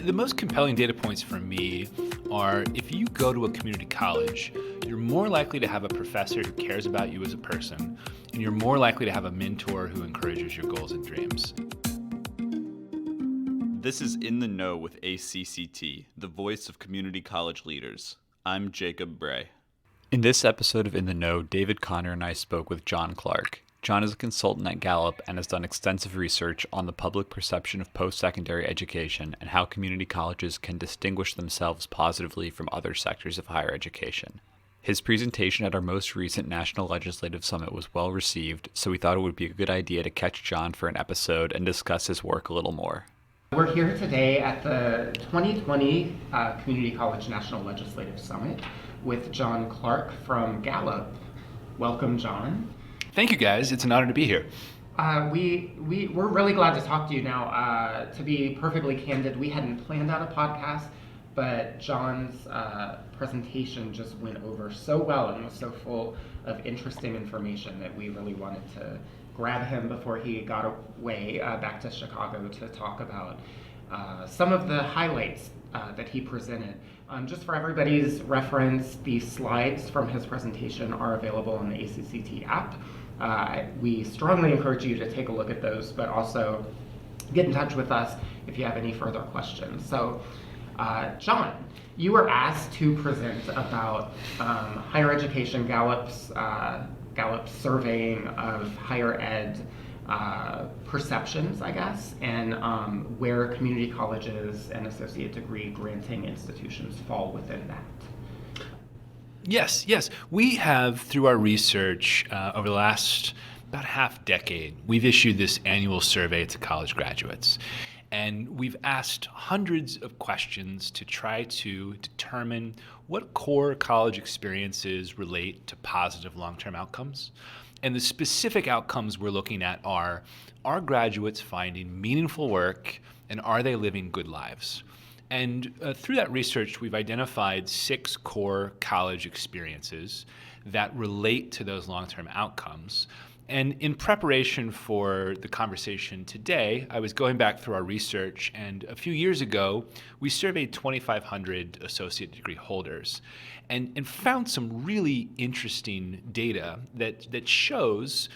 The most compelling data points for me are if you go to a community college, you're more likely to have a professor who cares about you as a person, and you're more likely to have a mentor who encourages your goals and dreams. This is In the Know with ACCT, the voice of community college leaders. I'm Jacob Bray. In this episode of In the Know, David Conner and I spoke with John Clark. John is a consultant at Gallup and has done extensive research on the public perception of post-secondary education and how community colleges can distinguish themselves positively from other sectors of higher education. His presentation at our most recent National Legislative Summit was well received, so we thought it would be a good idea to catch John for an episode and discuss his work a little more. We're here today at the 2020 Community College National Legislative Summit with John Clark from Gallup. Welcome, John. Thank you, guys. It's an honor to be here. We're really glad to talk to you now. To be perfectly candid, we hadn't planned out a podcast, but John's presentation just went over so well and was so full of interesting information that we really wanted to grab him before he got away back to Chicago to talk about some of the highlights that he presented. Just for everybody's reference, the slides from his presentation are available on the ACCT app. We strongly encourage you to take a look at those, but also get in touch with us if you have any further questions. So, John, you were asked to present about higher education, Gallup's surveying of higher ed perceptions, I guess, and where community colleges and associate degree granting institutions fall within that. Yes. We have, through our research over the last about half decade, we've issued this annual survey to college graduates. And we've asked hundreds of questions to try to determine what core college experiences relate to positive long-term outcomes. And the specific outcomes we're looking at are graduates finding meaningful work, and are they living good lives? And through that research, we've identified 6 core college experiences that relate to those long-term outcomes. And in preparation for the conversation today, I was going back through our research, and a few years ago, we surveyed 2,500 associate degree holders and found some really interesting data that shows,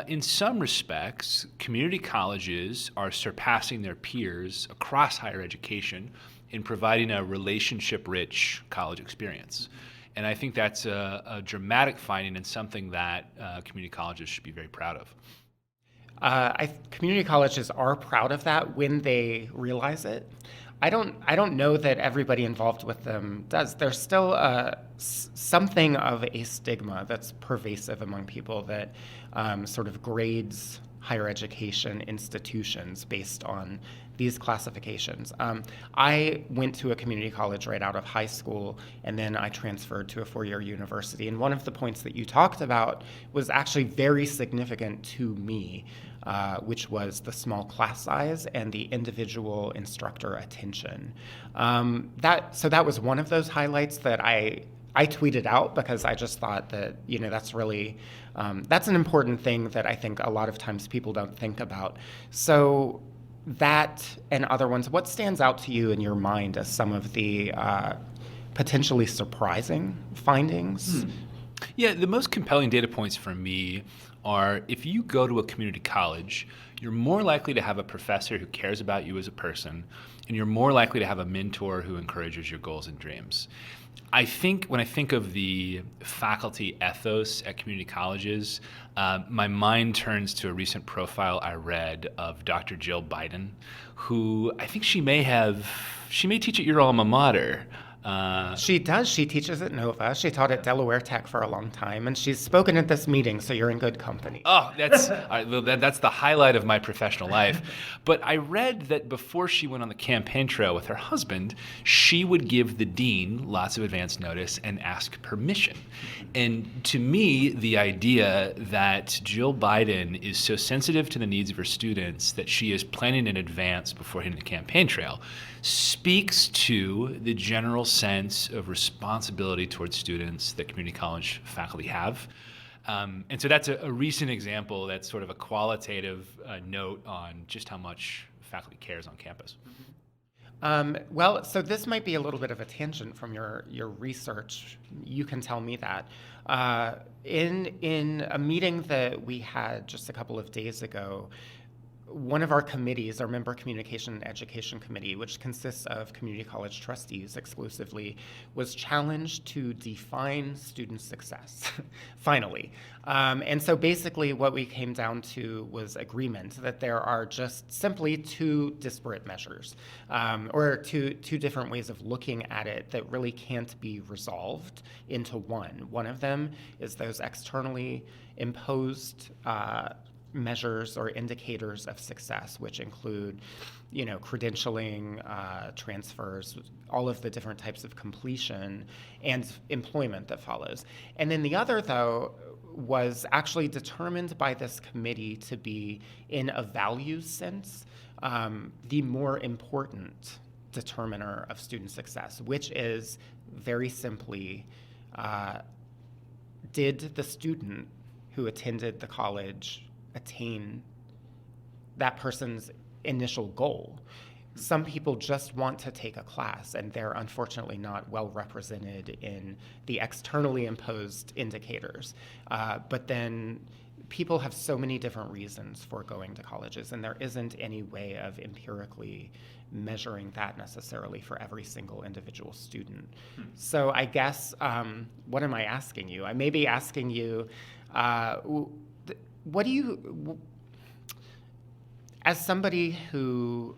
in some respects, community colleges are surpassing their peers across higher education in providing a relationship-rich college experience. And I think that's a dramatic finding and something that community colleges should be very proud of. Community colleges are proud of that when they realize it. I don't know that everybody involved with them does. There's still something of a stigma that's pervasive among people that sort of grades higher education institutions based on these classifications. I went to a community college right out of high school, and then I transferred to a 4-year university. And one of the points that you talked about was actually very significant to me, which was the small class size and the individual instructor attention. That was one of those highlights that I tweeted out because I just thought that, that's really, that's an important thing that I think a lot of times people don't think about. So that and other ones, what stands out to you in your mind as some of the potentially surprising findings? Yeah, the most compelling data points for me are if you go to a community college, you're more likely to have a professor who cares about you as a person, and you're more likely to have a mentor who encourages your goals and dreams. I think when I think of the faculty ethos at community colleges, my mind turns to a recent profile I read of Dr. Jill Biden, who I think she may teach at your alma mater. She does. She teaches at Nova. She taught at Delaware Tech for a long time, and she's spoken at this meeting, so you're in good company. Oh, that's the highlight of my professional life. But I read that before she went on the campaign trail with her husband, she would give the dean lots of advance notice and ask permission. And to me, the idea that Jill Biden is so sensitive to the needs of her students that she is planning in advance before hitting the campaign trail speaks to the general sense of responsibility towards students that community college faculty have. And so that's a recent example that's sort of a qualitative note on just how much faculty cares on campus. Well, so this might be a little bit of a tangent from your research. You can tell me that. In a meeting that we had just a couple of days ago, one of our committees, our Member Communication and Education Committee, which consists of community college trustees exclusively, was challenged to define student success, finally. And so basically what we came down to was agreement that there are just simply two disparate measures, or two different ways of looking at it that really can't be resolved into one. One of them is those externally imposed measures or indicators of success, which include, credentialing, transfers, all of the different types of completion and employment that follows. And then the other, though, was actually determined by this committee to be, in a values sense, the more important determiner of student success, which is very simply, did the student who attended the college attain that person's initial goal? Some people just want to take a class, and they're unfortunately not well represented in the externally imposed indicators. But then people have so many different reasons for going to colleges, and there isn't any way of empirically measuring that necessarily for every single individual student. So I guess, what am I asking you? I may be asking you, what do you, as somebody who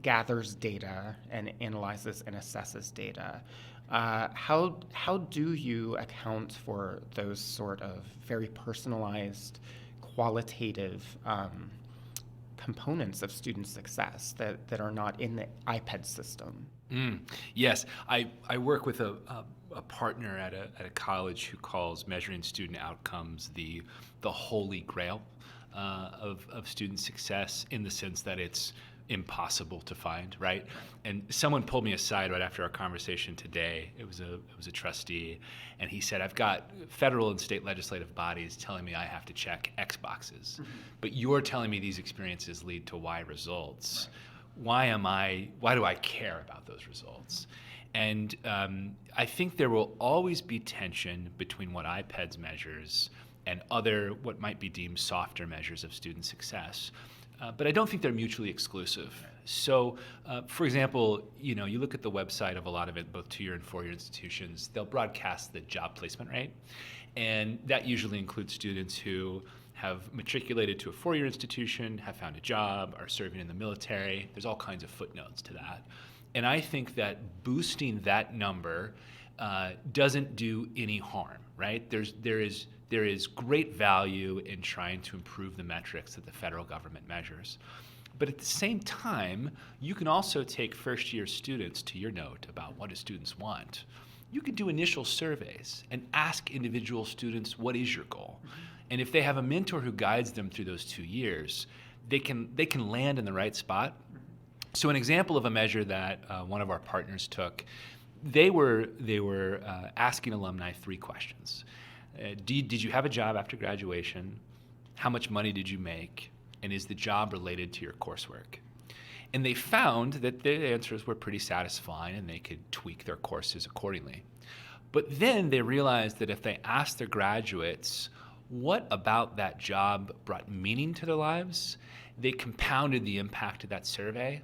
gathers data and analyzes and assesses data, how do you account for those sort of very personalized, qualitative components of student success that are not in the iPad system? Yes, I work with a partner at a college who calls measuring student outcomes the holy grail of student success, in the sense that it's impossible to find, right? And someone pulled me aside right after our conversation today. It was a trustee, and he said, "I've got federal and state legislative bodies telling me I have to check X boxes, but you're telling me these experiences lead to Y results. Right. Why do I care about those results?" And I think there will always be tension between what IPEDS measures and other, what might be deemed softer measures of student success. But I don't think they're mutually exclusive. So, for example, you look at the website of a lot of it, both 2-year and 4-year institutions, they'll broadcast the job placement rate. And that usually includes students who have matriculated to a 4-year institution, have found a job, are serving in the military. There's all kinds of footnotes to that. And I think that boosting that number doesn't do any harm, right? There is great value in trying to improve the metrics that the federal government measures. But at the same time, you can also take first-year students, to your note about what do students want. You can do initial surveys and ask individual students, what is your goal? And if they have a mentor who guides them through those 2 years, they can land in the right spot. So an example of a measure that one of our partners took, they were asking alumni 3 questions. Did you have a job after graduation? How much money did you make? And is the job related to your coursework? And they found that the answers were pretty satisfying and they could tweak their courses accordingly. But then they realized that if they asked their graduates what about that job brought meaning to their lives, they compounded the impact of that survey.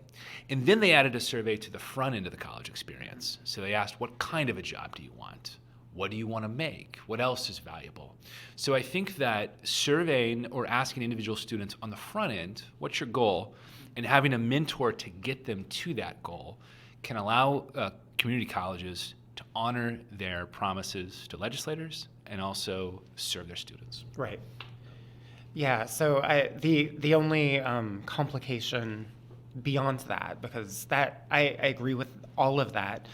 And then they added a survey to the front end of the college experience. So they asked, what kind of a job do you want? What do you want to make? What else is valuable? So I think that surveying or asking individual students on the front end, what's your goal, and having a mentor to get them to that goal can allow community colleges to honor their promises to legislators and also serve their students. Right. Yeah, so the only complication beyond that, because that I agree with all of that,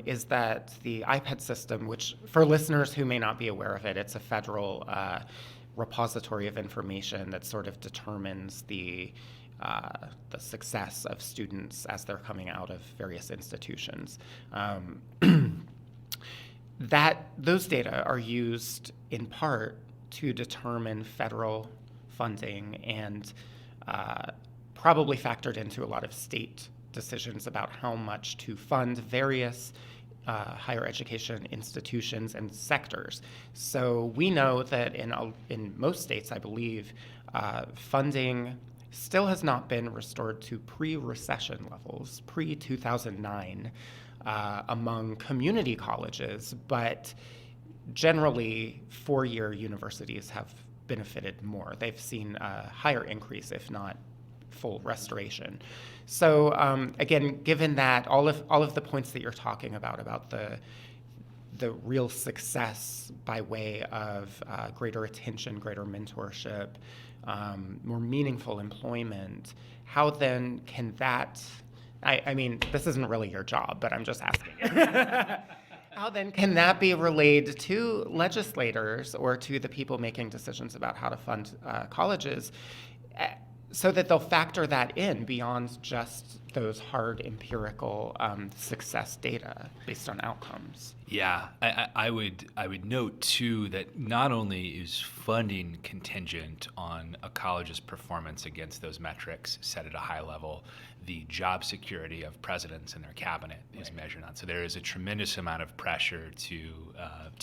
is that the iPad system, which for listeners who may not be aware of it, it's a federal repository of information that sort of determines the success of students as they're coming out of various institutions. Those data are used in part to determine federal funding and probably factored into a lot of state decisions about how much to fund various higher education institutions and sectors. So we know that in most states, I believe, funding still has not been restored to pre-recession levels, pre-2009, among community colleges, but generally four-year universities have benefited more. They've seen a higher increase, if not full restoration. So again, given that all of the points that you're talking about the real success by way of greater attention, greater mentorship, more meaningful employment, how then can that, I mean, this isn't really your job, but I'm just asking. How then can that be relayed to legislators or to the people making decisions about how to fund colleges, so that they'll factor that in beyond just those hard empirical success data based on outcomes? Yeah, I would note too that not only is funding contingent on a college's performance against those metrics set at a high level, the job security of presidents and their cabinet is measured on. So there is a tremendous amount of pressure to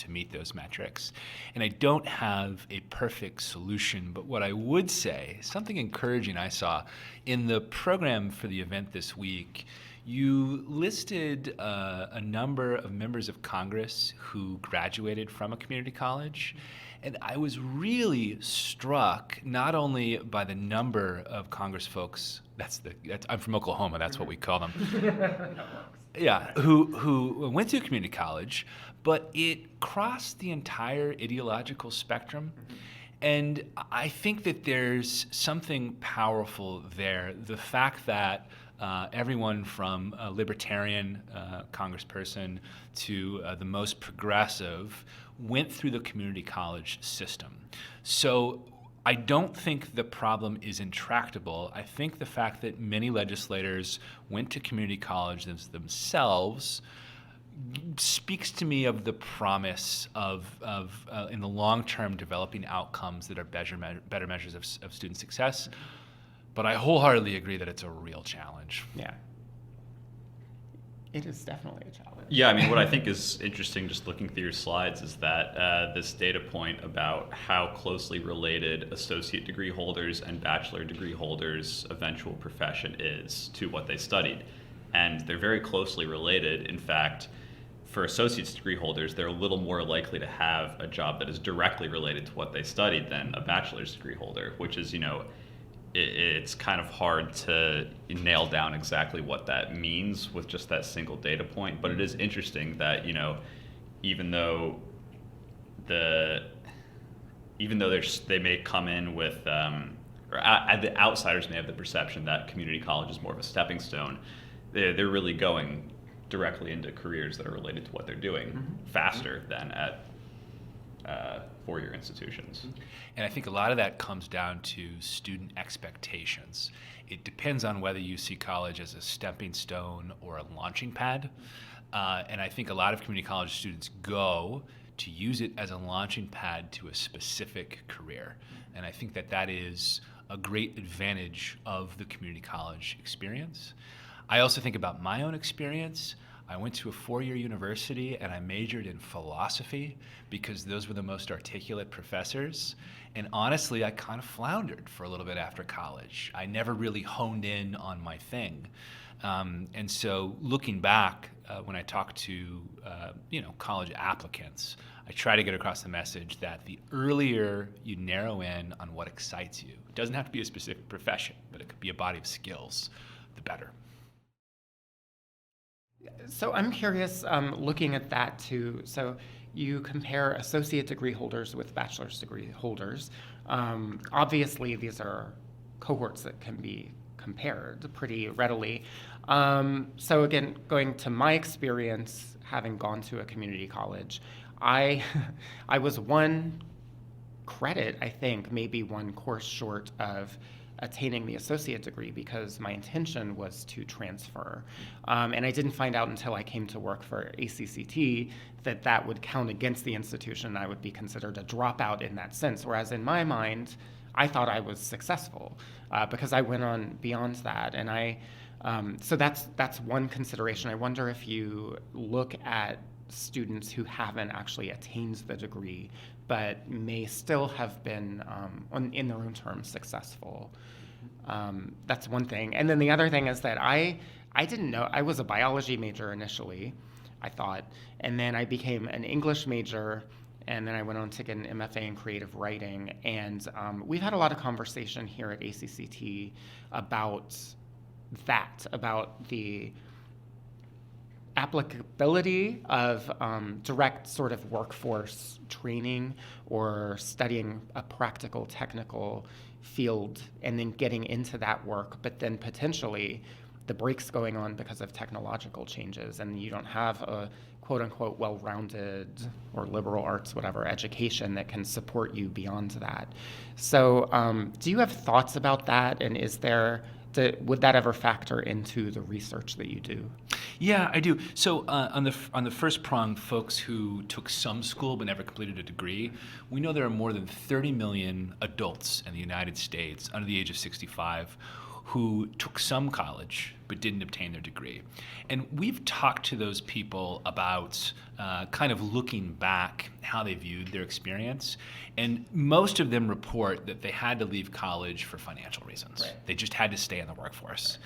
meet those metrics. And I don't have a perfect solution, but what I would say, something encouraging I saw in the program for the event this week, you listed a number of members of Congress who graduated from a community college. And I was really struck not only by the number of Congress folks, I'm from Oklahoma, that's what we call them, yeah, who went to a community college, but it crossed the entire ideological spectrum. And I think that there's something powerful there. The fact that everyone from a libertarian congressperson to the most progressive went through the community college system. So I don't think the problem is intractable. I think the fact that many legislators went to community college themselves speaks to me of the promise of in the long term developing outcomes that are better measures of student success. But I wholeheartedly agree that it's a real challenge. Yeah. It is definitely a challenge. Yeah, I mean, what I think is interesting just looking through your slides is that this data point about how closely related associate degree holders and bachelor degree holders' eventual profession is to what they studied. And they're very closely related. In fact, for associate's degree holders, they're a little more likely to have a job that is directly related to what they studied than a bachelor's degree holder, which is, it's kind of hard to nail down exactly what that means with just that single data point. But it is interesting that, even though they may come in with, the outsiders may have the perception that community college is more of a stepping stone, they're really going directly into careers that are related to what they're doing faster than at four-year institutions. And I think a lot of that comes down to student expectations. It depends on whether you see college as a stepping stone or a launching pad. And I think a lot of community college students go to use it as a launching pad to a specific career. And I think that is a great advantage of the community college experience. I also think about my own experience. I went to a four-year university and I majored in philosophy because those were the most articulate professors. And honestly, I kind of floundered for a little bit after college. I never really honed in on my thing. And so looking back, when I talk to college applicants, I try to get across the message that the earlier you narrow in on what excites you, it doesn't have to be a specific profession, but it could be a body of skills, the better. So I'm curious, looking at that too. So you compare associate degree holders with bachelor's degree holders. Obviously, these are cohorts that can be compared pretty readily. So again, going to my experience, having gone to a community college, I was one credit, I think, maybe one course short of attaining the associate degree because my intention was to transfer. And I didn't find out until I came to work for ACCT that would count against the institution. I would be considered a dropout in that sense. Whereas in my mind, I thought I was successful because I went on beyond that. And I So that's one consideration. I wonder if you look at students who haven't actually attained the degree, but may still have been, in their own terms, successful. That's one thing. And then the other thing is that I didn't know, I was a biology major initially, I thought, and then I became an English major, and then I went on to get an MFA in creative writing. And we've had a lot of conversation here at ACCT about that, about the applicability of direct sort of workforce training or studying a practical technical field and then getting into that work, but then potentially the brakes going on because of technological changes and you don't have a quote unquote well-rounded or liberal arts, whatever, education that can support you beyond that. So do you have thoughts about that? And would that ever factor into the research that you do? Yeah, I do. So on the first prong, folks who took some school but never completed a degree, we know there are more than 30 million adults in the United States under the age of 65 who took some college but didn't obtain their degree. And we've talked to those people about kind of looking back how they viewed their experience. And most of them report that they had to leave college for financial reasons. Right. They just had to stay in the workforce.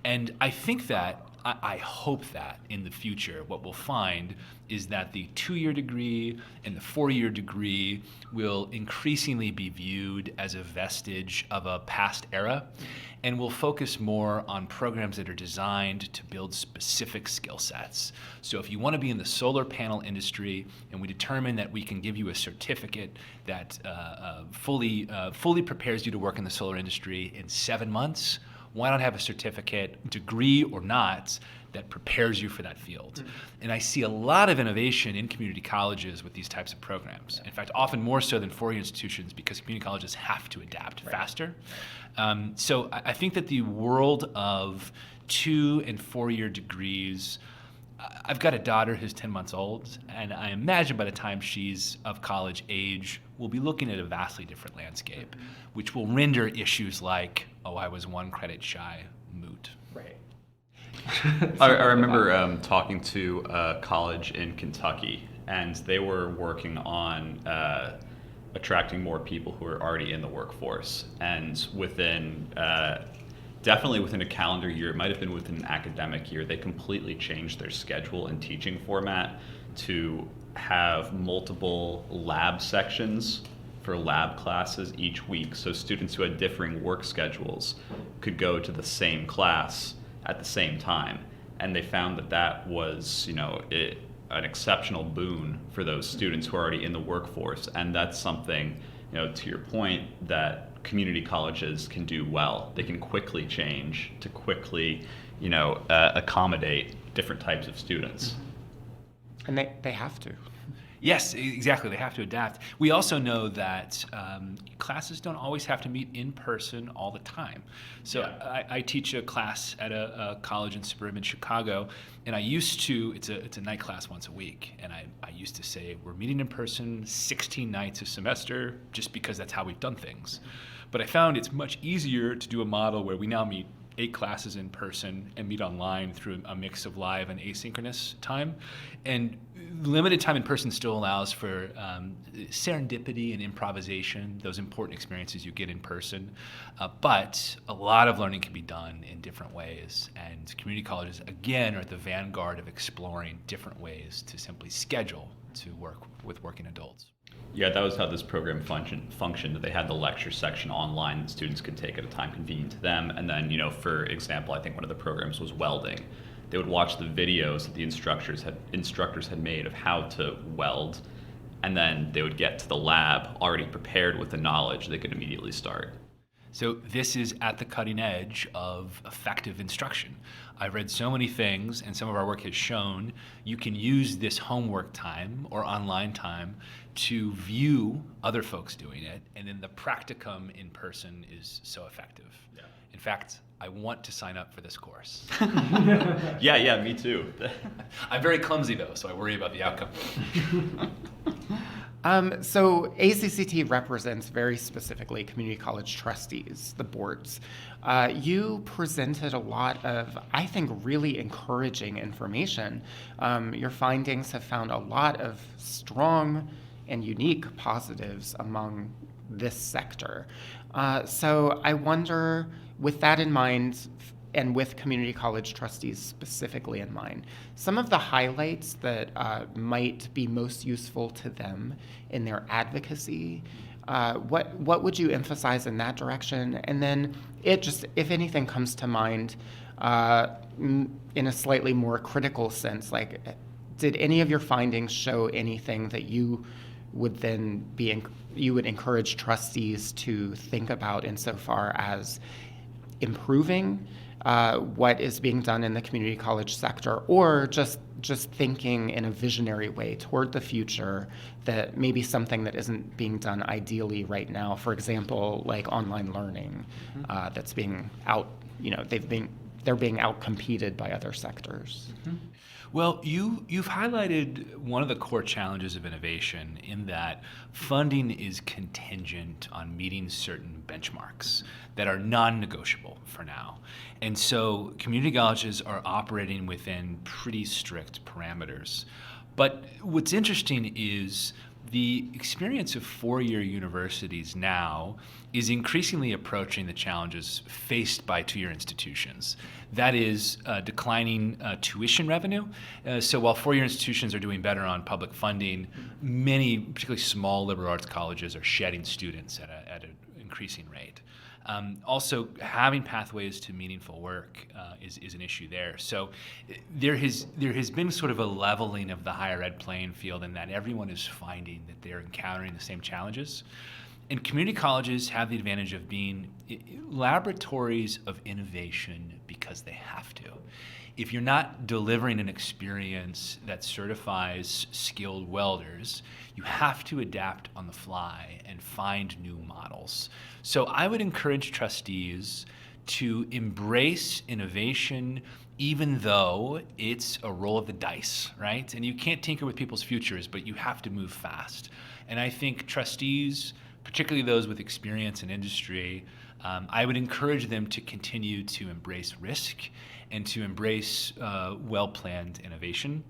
And I think that, I hope that in the future, what we'll find is that the 2-year degree and the 4-year degree will increasingly be viewed as a vestige of a past era, and will focus more on programs that are designed to build specific skill sets. So if you want to be in the solar panel industry, and we determine that we can give you a certificate that fully prepares you to work in the solar industry in 7 months, why not have a certificate, degree or not, that prepares you for that field? Mm-hmm. And I see a lot of innovation in community colleges with these types of programs. In fact, often more so than 4-year institutions, because community colleges have to adapt faster. So I think that the world of 2- and 4-year degrees, I've got a daughter who's 10 months old, and I imagine by the time she's of college age, we'll be looking at a vastly different landscape, which will render issues like, oh, I was 1 credit shy, moot. Right. I remember talking to a college in Kentucky, and they were working on attracting more people who are already in the workforce. And definitely within a calendar year, it might have been within an academic year, they completely changed their schedule and teaching format to have multiple lab sections for lab classes each week. So students who had differing work schedules could go to the same class at the same time. And they found that was, an exceptional boon for those students who are already in the workforce. And that's something, to your point, that community colleges can do well. They can quickly change to quickly, accommodate different types of students. And they have to. Yes, exactly. They have to adapt. We also know that classes don't always have to meet in person all the time. So yeah. I teach a class at a college in suburban Chicago, and it's a night class once a week. And I used to say, we're meeting in person 16 nights a semester, just because that's how we've done things. But I found it's much easier to do a model where we now meet 8 classes in person and meet online through a mix of live and asynchronous time. And limited time in person still allows for serendipity and improvisation, those important experiences you get in person. But a lot of learning can be done in different ways. And community colleges, again, are at the vanguard of exploring different ways to simply schedule to work with working adults. Yeah, that was how this program functioned. They had the lecture section online that students could take at a time convenient to them. And then, for example, I think one of the programs was welding. They would watch the videos that the instructors had made of how to weld, and then they would get to the lab already prepared with the knowledge they could immediately start. So this is at the cutting edge of effective instruction. I've read so many things, and some of our work has shown you can use this homework time or online time to view other folks doing it, and then the practicum in person is so effective. Yeah. In fact, I want to sign up for this course. Yeah, me too. I'm very clumsy though, so I worry about the outcome. So ACCT represents very specifically community college trustees, the boards. You presented a lot of, I think, really encouraging information. Your findings have found a lot of strong and unique positives among this sector. So I wonder, with that in mind, and with community college trustees specifically in mind, some of the highlights that might be most useful to them in their advocacy, what would you emphasize in that direction? And then if anything comes to mind, in a slightly more critical sense, like, did any of your findings show anything that you would encourage trustees to think about insofar as improving what is being done in the community college sector, or just thinking in a visionary way toward the future that maybe something that isn't being done ideally right now, for example, like online learning, that's being they're being outcompeted by other sectors. Mm-hmm. Well, you've highlighted one of the core challenges of innovation in that funding is contingent on meeting certain benchmarks that are non-negotiable for now. And so community colleges are operating within pretty strict parameters. But what's interesting is the experience of four-year universities now is increasingly approaching the challenges faced by two-year institutions. That is declining tuition revenue. So while four-year institutions are doing better on public funding, many, particularly small liberal arts colleges, are shedding students at an increasing rate. Also, having pathways to meaningful work is an issue there. So there has been sort of a leveling of the higher ed playing field in that everyone is finding that they're encountering the same challenges. And community colleges have the advantage of being laboratories of innovation because they have to. If you're not delivering an experience that certifies skilled welders, you have to adapt on the fly and find new models. So I would encourage trustees to embrace innovation even though it's a roll of the dice, right? And you can't tinker with people's futures, but you have to move fast. And I think trustees, particularly those with experience in industry, I would encourage them to continue to embrace risk and to embrace well-planned innovation,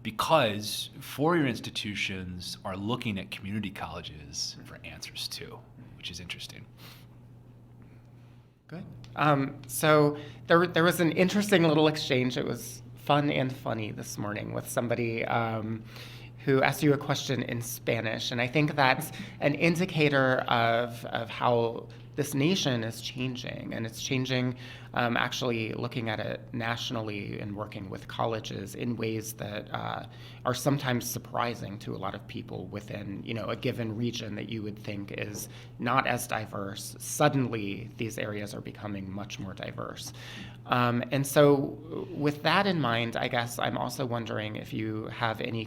because four-year institutions are looking at community colleges for answers too, which is interesting. Good. So there was an interesting little exchange. It was fun and funny this morning with somebody who asked you a question in Spanish. And I think that's an indicator of how this nation is changing. And it's changing, actually looking at it nationally and working with colleges in ways that are sometimes surprising to a lot of people within, a given region that you would think is not as diverse. Suddenly, these areas are becoming much more diverse. And so with that in mind, I guess I'm also wondering if you have any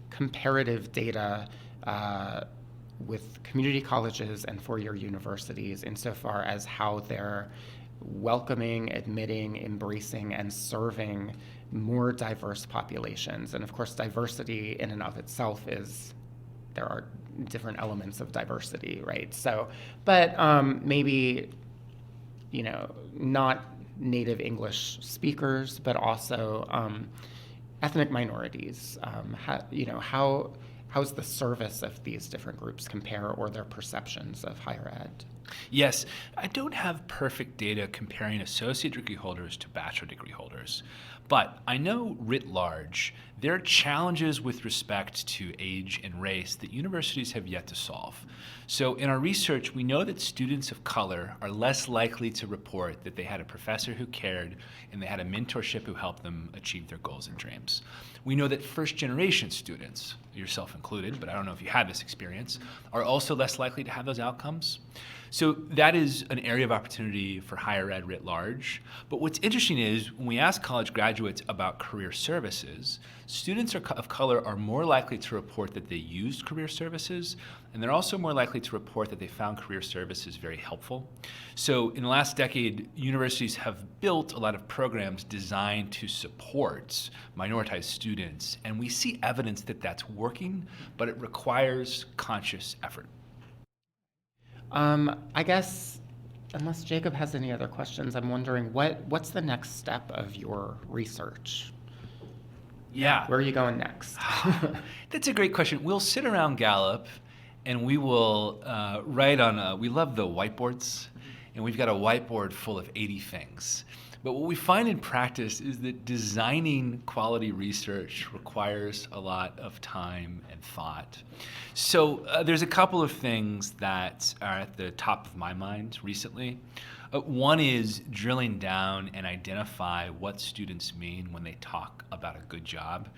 comparative data with community colleges and four-year universities insofar as how they're welcoming, admitting, embracing, and serving more diverse populations. And of course, diversity in and of itself there are different elements of diversity, right? So, but maybe, not native English speakers, but also ethnic minorities. How's the service of these different groups compare, or their perceptions of higher ed? Yes, I don't have perfect data comparing associate degree holders to bachelor degree holders, but I know writ large there are challenges with respect to age and race that universities have yet to solve. So in our research, we know that students of color are less likely to report that they had a professor who cared and they had a mentorship who helped them achieve their goals and dreams. We know that first-generation students, yourself included, but I don't know if you had this experience, are also less likely to have those outcomes. So that is an area of opportunity for higher ed writ large. But what's interesting is when we ask college graduates graduates about career services, students of color are more likely to report that they used career services, and they're also more likely to report that they found career services very helpful. So in the last decade, universities have built a lot of programs designed to support minoritized students, and we see evidence that that's working, but it requires conscious effort. I guess, unless Jacob has any other questions, I'm wondering what's the next step of your research? Yeah. Where are you going next? That's a great question. We'll sit around Gallup and we will write on, we love the whiteboards, and we've got a whiteboard full of 80 things. But what we find in practice is that designing quality research requires a lot of time and thought. So there's a couple of things that are at the top of my mind recently. One is drilling down and identify what students mean when they talk about a good job.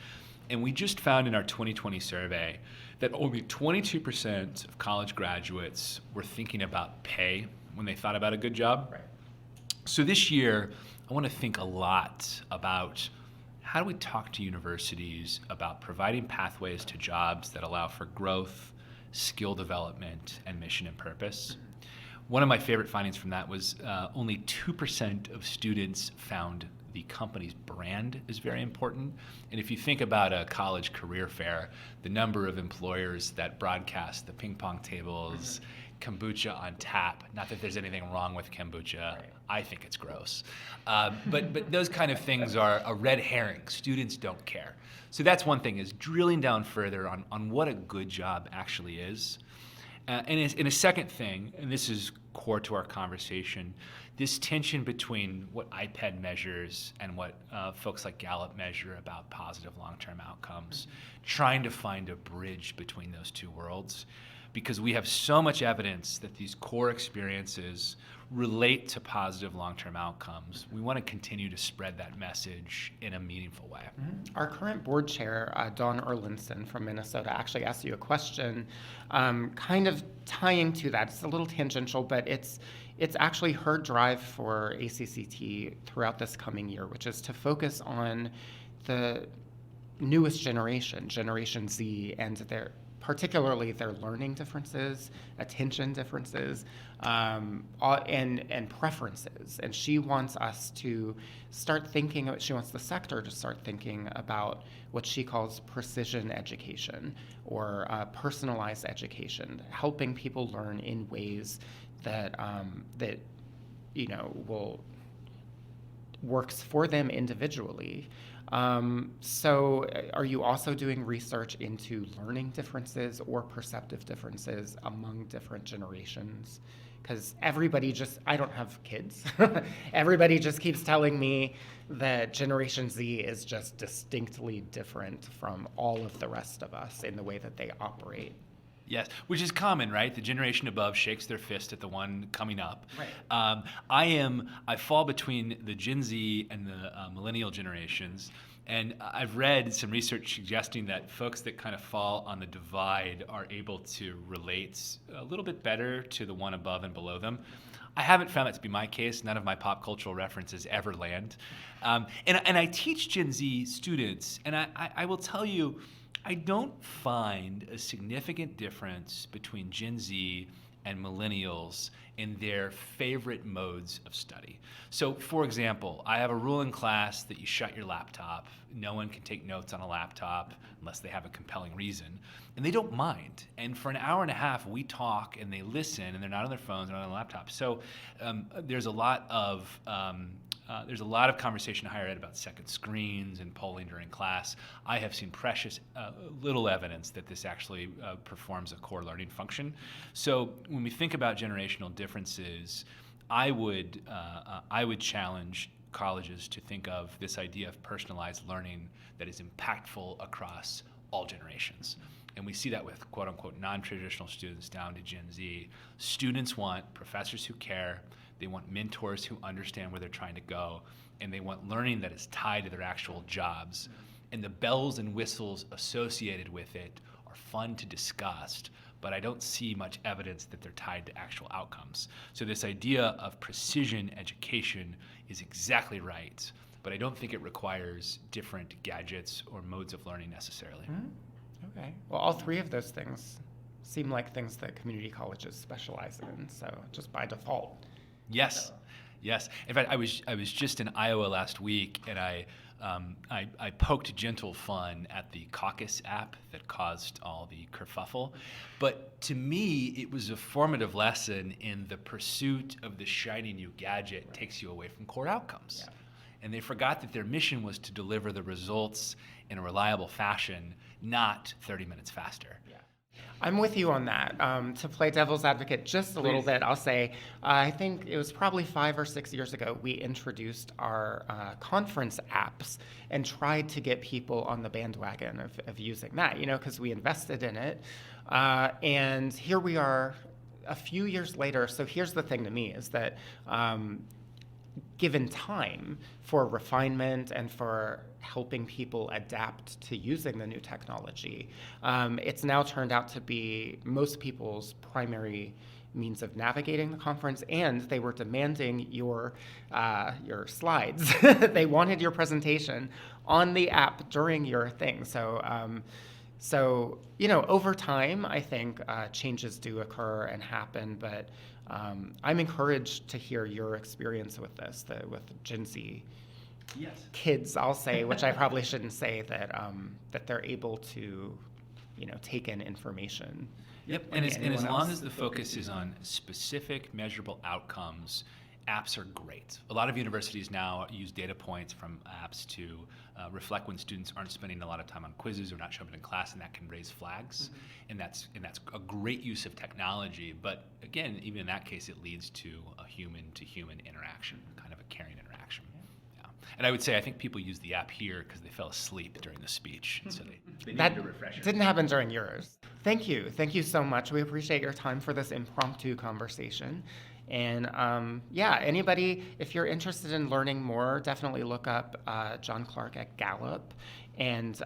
And we just found in our 2020 survey that only 22% of college graduates were thinking about pay when they thought about a good job. Right. So this year, I want to think a lot about how do we talk to universities about providing pathways to jobs that allow for growth, skill development, and mission and purpose. One of my favorite findings from that was only 2% of students found the company's brand is very important. And if you think about a college career fair, the number of employers that broadcast the ping pong tables, kombucha on tap, not that there's anything wrong with kombucha, right. I think it's gross. But those kind of things are a red herring. Students don't care. So that's one thing, is drilling down further on what a good job actually is. And a second thing, and this is core to our conversation, this tension between what IPED measures and what folks like Gallup measure about positive long-term outcomes, trying to find a bridge between those two worlds, because we have so much evidence that these core experiences relate to positive long-term outcomes. We want to continue to spread that message in a meaningful way. Mm-hmm. Our current board chair, Dawn Erlinson from Minnesota, actually asked you a question kind of tying to that. It's a little tangential, but it's actually her drive for ACCT throughout this coming year, which is to focus on the newest generation, Generation Z, and particularly their learning differences, attention differences, and preferences. And she wants us to start thinking, she wants the sector to start thinking about what she calls precision education, or personalized education, helping people learn in ways that will works for them individually. So are you also doing research into learning differences or perceptive differences among different generations? Because I don't have kids. Everybody just keeps telling me that Generation Z is just distinctly different from all of the rest of us in the way that they operate. Yes, which is common, right? The generation above shakes their fist at the one coming up. Right. I fall between the Gen Z and the millennial generations, and I've read some research suggesting that folks that kind of fall on the divide are able to relate a little bit better to the one above and below them. I haven't found that to be my case. None of my pop cultural references ever land. And I teach Gen Z students, and I will tell you, I don't find a significant difference between Gen Z and millennials in their favorite modes of study. So, for example, I have a rule in class that you shut your laptop. No one can take notes on a laptop unless they have a compelling reason. And they don't mind. And for an hour and a half, we talk and they listen, and they're not on their phones or on their laptops. So there's a lot of conversation in higher ed about second screens and polling during class. I have seen precious little evidence that this actually performs a core learning function. So when we think about generational differences, I would challenge colleges to think of this idea of personalized learning that is impactful across all generations. And we see that with quote-unquote non-traditional students down to Gen Z. Students want professors who care. They want mentors who understand where they're trying to go, and they want learning that is tied to their actual jobs. And the bells and whistles associated with it are fun to discuss, but I don't see much evidence that they're tied to actual outcomes. So this idea of precision education is exactly right. but I don't think it requires different gadgets or modes of learning necessarily. Okay. Well, all three of those things seem like things that community colleges specialize in, so just by default. Yes, yes. In fact, I was just in Iowa last week, and I poked gentle fun at the caucus app that caused all the kerfuffle. But to me, it was a formative lesson in the pursuit of the shiny new gadget takes you away from core outcomes. Yeah. And they forgot that their mission was to deliver the results in a reliable fashion, not 30 minutes faster. Yeah. I'm with you on that. To play devil's advocate just a little bit, I'll say I think it was probably 5 or 6 years ago we introduced our conference apps and tried to get people on the bandwagon of using that, because we invested in it. And here we are a few years later. So here's the thing to me is that given time for refinement and for helping people adapt to using the new technology, it's now turned out to be most people's primary means of navigating the conference, and they were demanding your slides. They wanted your presentation on the app during your thing. So, over time, I think changes do occur and happen, but I'm encouraged to hear your experience with this, with Gen Z kids, I'll say, which I probably shouldn't say, that they're able to, take in information. Yep, and as long as the focus is on specific measurable outcomes, apps are great. A lot of universities now use data points from apps to reflect when students aren't spending a lot of time on quizzes or not showing up in class, and that can raise flags. And that's a great use of technology. But again, even in that case, it leads to a human-to-human interaction, kind of a caring interaction. Yeah. And I would say I think people use the app here because they fell asleep during the speech, and so they needed a refresher. Didn't happen during yours. Thank you so much. We appreciate your time for this impromptu conversation. And anybody, if you're interested in learning more, definitely look up John Clark at Gallup. And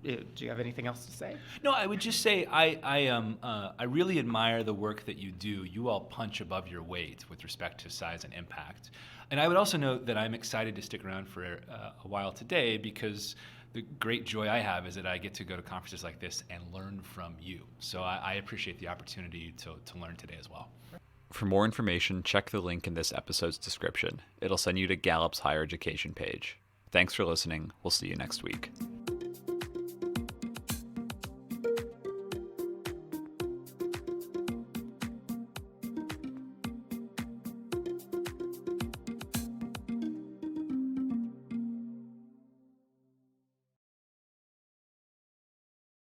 do you have anything else to say? No, I would just say I really admire the work that you do. You all punch above your weight with respect to size and impact. And I would also note that I'm excited to stick around for a while today because the great joy I have is that I get to go to conferences like this and learn from you. So I appreciate the opportunity to learn today as well. For more information, check the link in this episode's description. It'll send you to Gallup's higher education page. Thanks for listening. We'll see you next week.